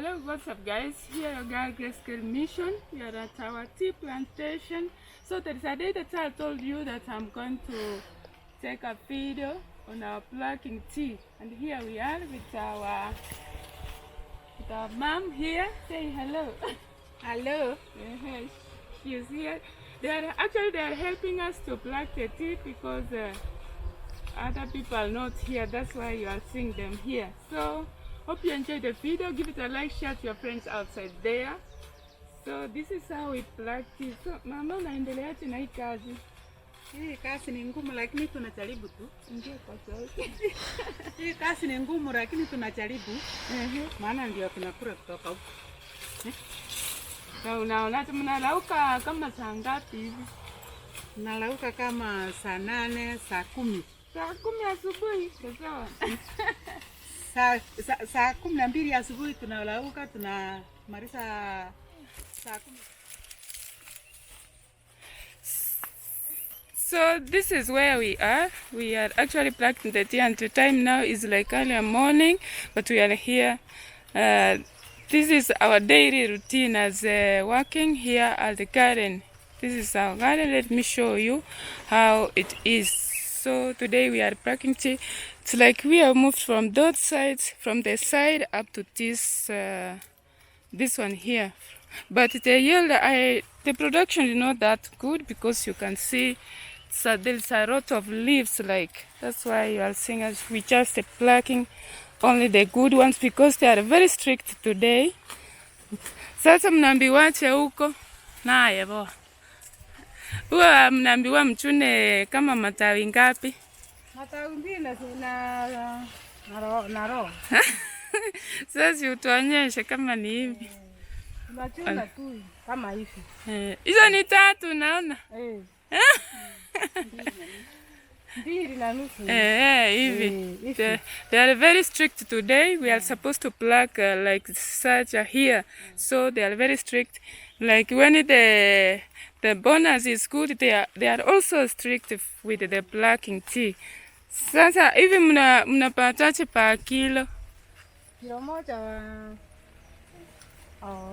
Hello, what's up guys? Here your girl Grace Mission. We are at our tea plantation. So there is a day that I told you that I'm going to take a video on our plucking tea. And here we are with our mom here. Say hello. Hello. Yes, she is here. They are helping us to pluck the tea because other people are not here. That's why you are seeing them here. So hope you enjoyed the video. Give it a like, share to your friends outside there. So this is how we practice. So mama, unaendeleaje na hii kazi? Hii kazi ni ngumu lakini tunajaribu tu. Ndio kwa sauti. Hii kazi ni ngumu lakini tunajaribu. Maana ndio tunakula kutoka huko. So unaona mnalauka kama saa ngapi hivi? Nalauka kama saa 8, saa 10. Saa 10 asubuhi. Sawa. Saa 12 asubuhi tunalauka, tunamaliza saa 10. So this is where we are. We are actually plucking the tea, and the time now is like early morning, but we are here. This is our daily routine as working here at the garden. This is our garden. Let me show you how it is. So today we are plucking tea. It's like we have moved from those sides, from the side up to this one here. But the yield, the production is not that good because you can see there's a lot of leaves. Like that's why you are seeing us. We just plucking only the good ones because they are very strict today. Sasa mnaambiwaje huko? Naye bo. Huwa mnaambiwa mchune kama matawi ngapi? Matawi 2 na roho. Sasa utuonyeshe kama ni hivi. Tunachuna tu kama hivi. Hizo ni 3 naona. Hivi. They are very strict today. We are supposed to pluck like such here. So they are very strict. Like when the bonus is good, they are also strict with the plucking tea. Sasa hivi mnapataje pa kilo? Kilo moja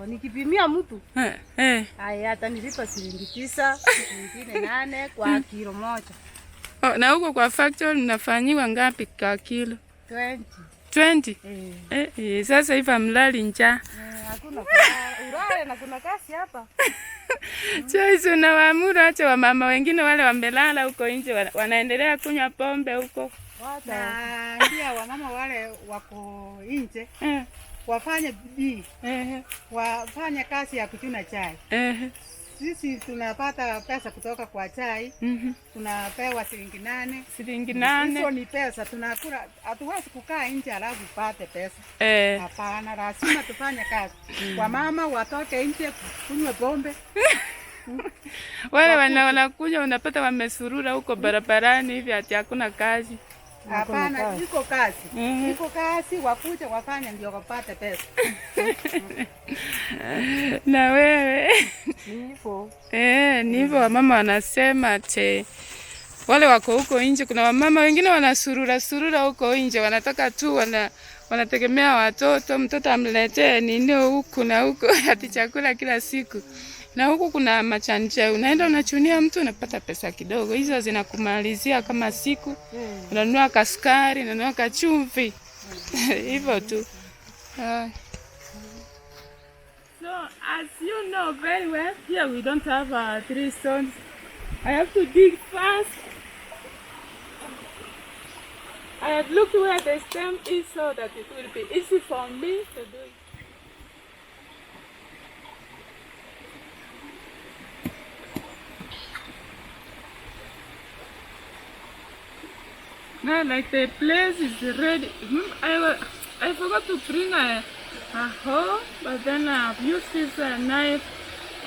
nikipimia mtu. Haya atanilipa shilingi 9, nyingine 8 kwa kilo moja. Na huko kwa factory mnafanyiwa ngapi kwa kilo? 20. 20? Sasa hivi mlali njaa. Hakuna urare na kuna kazi hapa. Sasa na waamuru acha wamama wengine wale wamelala huko nje wanaendelea kunywa pombe huko. Na ndio wamama wale wako nje. Wafanye bidii. Wafanye kazi ya kuchuna chai. Sisi tunapata pesa kutoka kwa chai. Tunapewa shilingi 8. Shilingi 8. Hizo ni pesa tunakula. Hatuwezi kukaa nje alafu pate pesa. Hapana, lazima tufanye kazi. Kwa mama watoke nje kunywa pombe. Wale wanakunywa unapata wamesurura huko barabarani hivi ati hakuna kazi. Hapana, iko kazi. Iko kazi, wakuja wafanya ndio wapate pesa. Na wewe Nipo. Nipo wamama wanasema ati wale wako huko nje, kuna wamama wengine wanasurura huko nje, wanataka tu wanategemea watoto, mtoto amletee nini huku na huko ati chakula kila siku. Na huku kuna machanja, unaenda unachunia mtu unapata pesa kidogo. Hizo zinakumalizia kama siku. Unanunua kasukari, unanunua kachumvi. Hivyo tu. So as you know very well, here we don't have 3 stones. I have to dig first. I have looked where the stem is so that it will be easy for me to do it. Now, like the place is ready. I forgot to bring a hoe, but then I've used this knife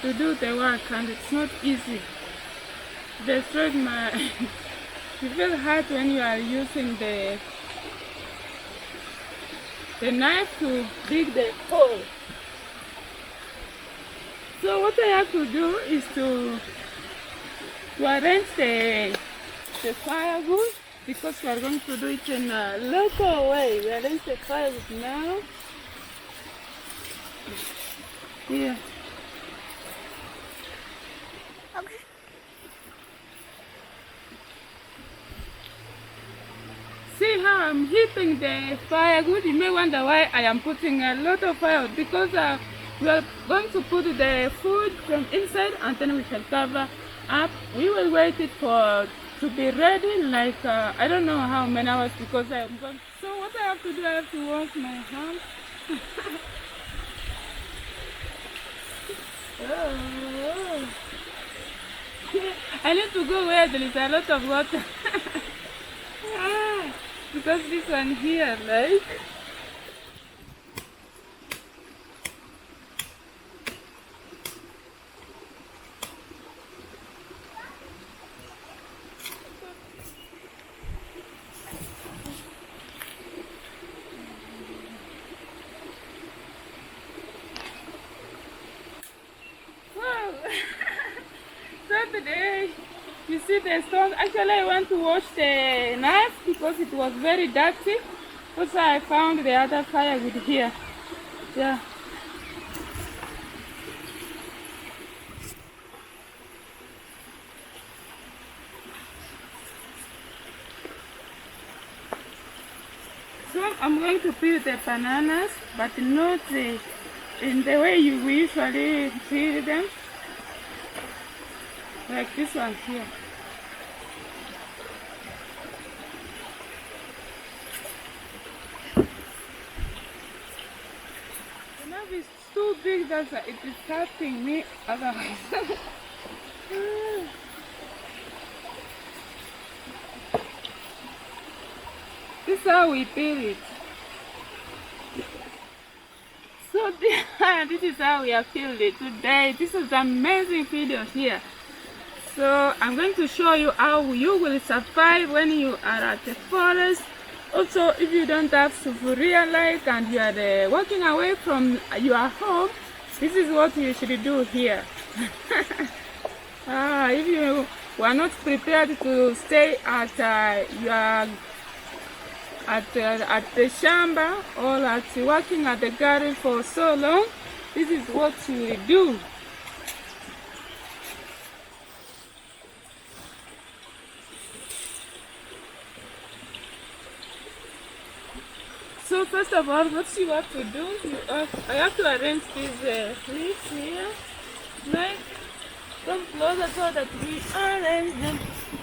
to do the work, and it's not easy. Destroyed my. You feel hard when you are using the knife to dig the hole. So what I have to do is to arrange the firewood. Because we are going to do it in a local way. We arrange the firewood now. Here. See how I'm heating the firewood. You may wonder why I am putting a lot of firewood, because we are going to put the food from inside and then we shall cover up. We will wait it for to be ready, like I don't know how many hours, because I'm going. So what I have to do, I have to wash my hands. Oh. I need to go where there is a lot of water. Because this one here, like, wow. So today, you see the stones. Actually, I went to wash the knife because it was very dirty. Also, I found the other firewood here. Yeah. So I'm going to peel the bananas, but not in the way you usually peel them, like this one here. The knife is too big that it is cutting me otherwise. This is how we peel it. So this is how we have peeled it today. This is an amazing video here. So I'm going to show you how you will survive when you are at the forest. Also, if you don't have sufuria like and you are walking away from your home, this is what you should do here. If you were not prepared to stay at the shamba or at working at the garden for so long, this is what you will do. So first of all, what you have to do, I have to arrange these leaves here, like, come closer so that we arrange them.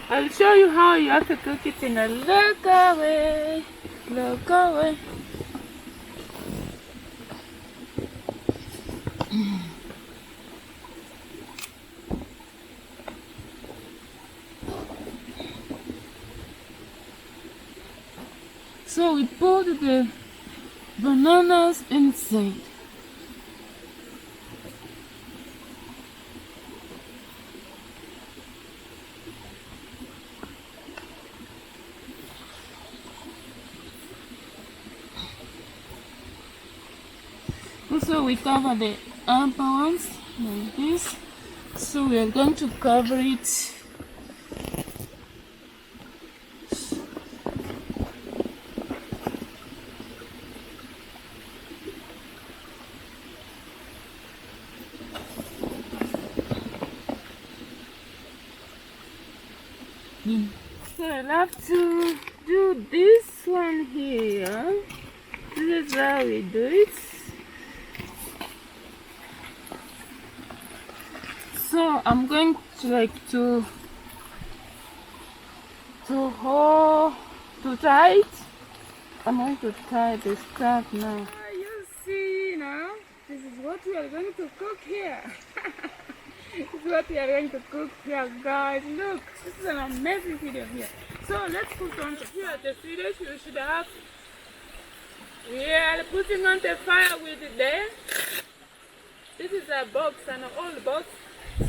I'll show you how you have to cook it in a local way. Local way. So we put the bananas inside. Also we cover the upper ones like this. So we are going to cover it. So I'll have to do this one here. This is how we do it. So I'm going to tie it. I'm going to tie the strap now. You see now, this is what we are going to cook here. This is what we are going to cook here, guys. Look, this is an amazing video here. So let's put on here the finish. You should have. We are putting on the fire with there. This is a box, an old box.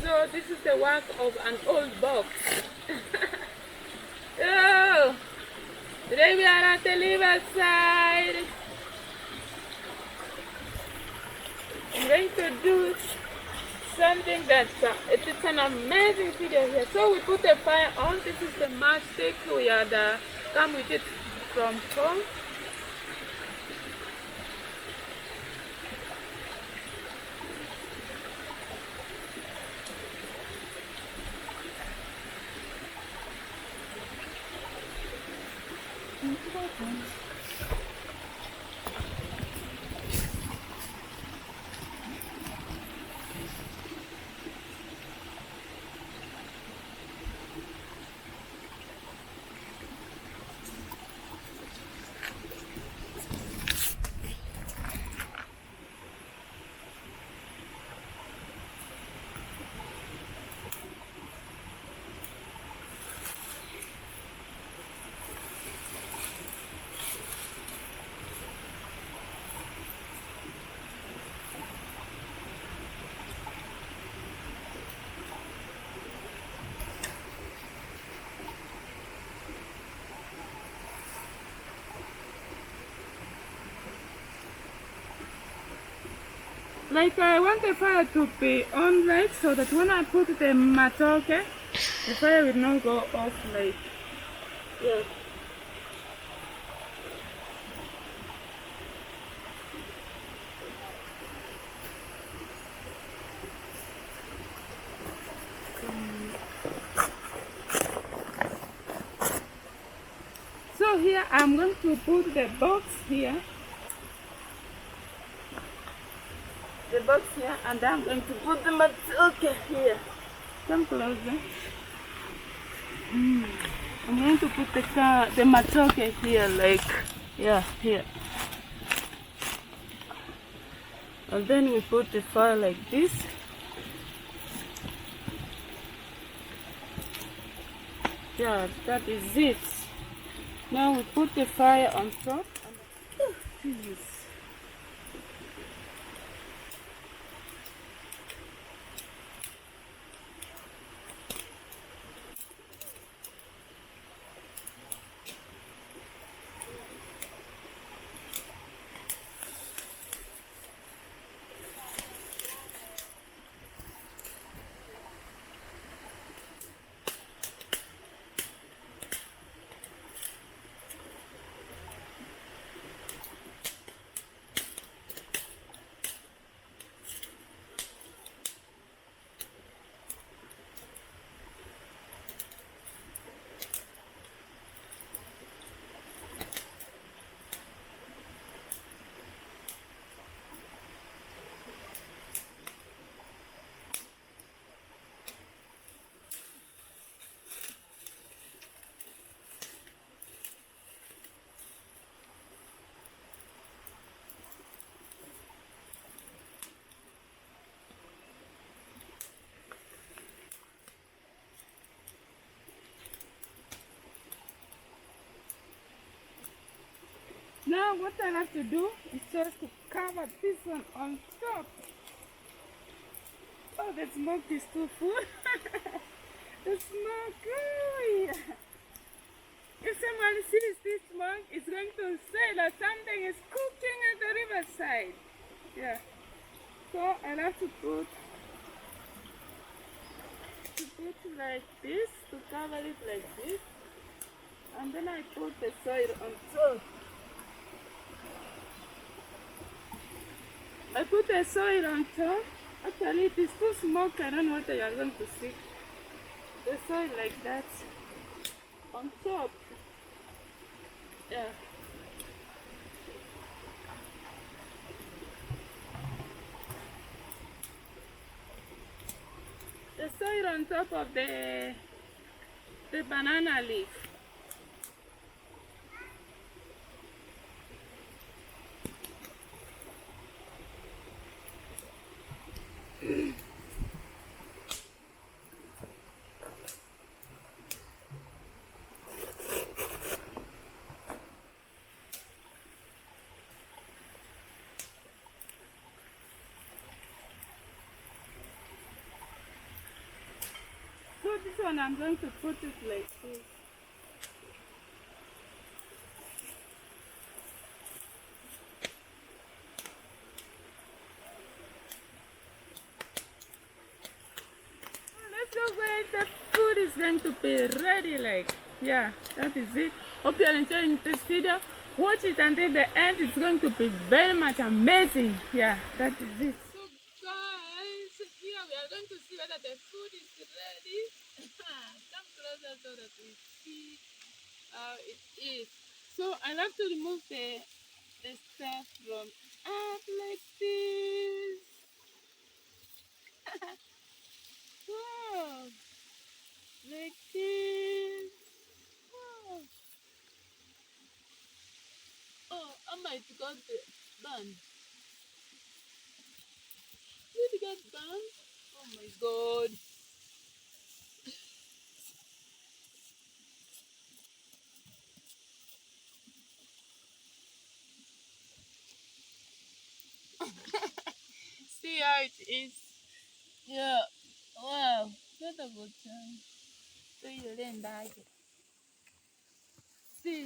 So this is the work of an old box. So today we are at the riverside. I'm going to do something that it's an amazing video here. So we put the fire on. This is the matchstick we had come with it from home. Like I want the fire to be on like so that when I put the matoke, the fire will not go off like yeah. So here I'm going to put the box here. The box here, and I'm going to put the matoke here. Come closer. I'm going to put the matoke here, like yeah, here. And then we put the fire like this. Yeah, that is it. Now we put the fire on top. Jesus. Now what I have to do is just to cover this one on top. Oh, the smoke is too full. The smoke, oh yeah. If someone sees this smoke, it's going to say that something is cooking at the riverside. Yeah. So I have to put like this, to cover it like this. And then I put the soil on top. I put the soil on top. Actually, it is too smoky. I don't know what you are going to see. The soil like that on top. Yeah. The soil on top of the banana leaf. So this one I'm going to put it like this. Let's go wait. The food is going to be ready. Like, yeah, that is it. Hope you are enjoying this video. Watch it until the end. It's going to be very much amazing. Yeah, that is it. So guys, here we are going to see whether the food is ready. Come closer so that we see how it is. So I have to remove the stuff from up like this. Wow, like this. Wow. Oh, I might got the bun. Did you get bun? Oh my god. See how it is. Yeah. Wow. What a good time. So you didn't die. See.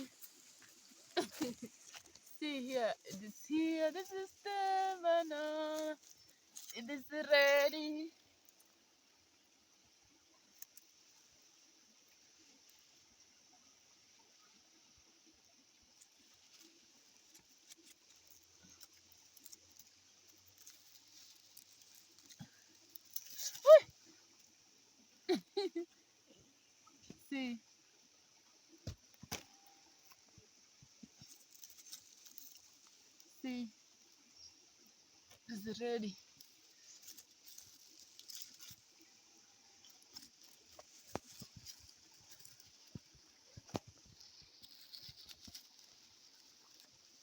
See here. It is here. This is the banana. It is ready. See, see, it's ready.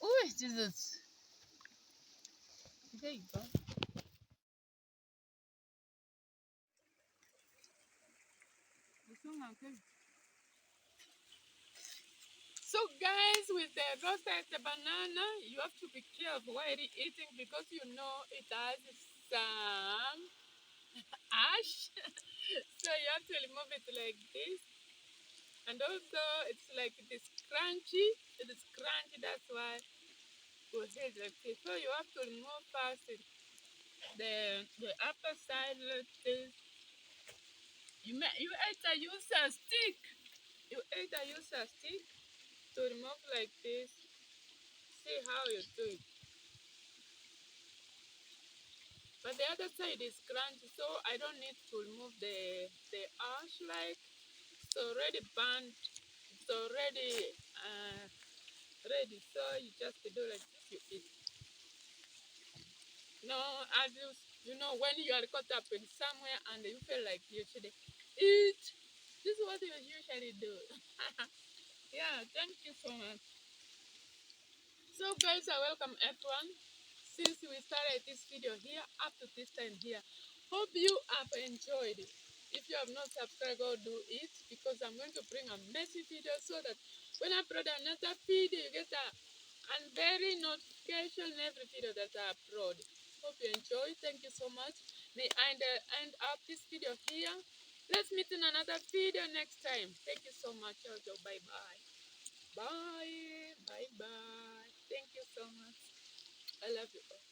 Oh, Jesus. There you go. So guys, with the roasted banana, you have to be careful while eating because you know it has some ash. So you have to remove it like this. And also it's like it is crunchy. It is crunchy, that's why we hit like this. So you have to remove first the upper side like this. You either use a stick. You either use a stick to remove like this. See how you do it. But the other side is crunchy, so I don't need to remove the ash like it's already burnt. It's already ready. So you just do like this, you eat. No, as you know, when you are caught up in somewhere and you feel like you should eat, this is what you usually do. Yeah, thank you so much. So guys, I welcome everyone. Since we started this video here up to this time here, hope you have enjoyed it. If you have not subscribed, go do it because I'm going to bring a messy video so that when I upload another video, you get a very notification every video that I upload. Hope you enjoy. Thank you so much. May I end up this video here. Let's meet in another video next time. Thank you so much. Also, bye bye. Bye. Bye bye. Thank you so much. I love you all.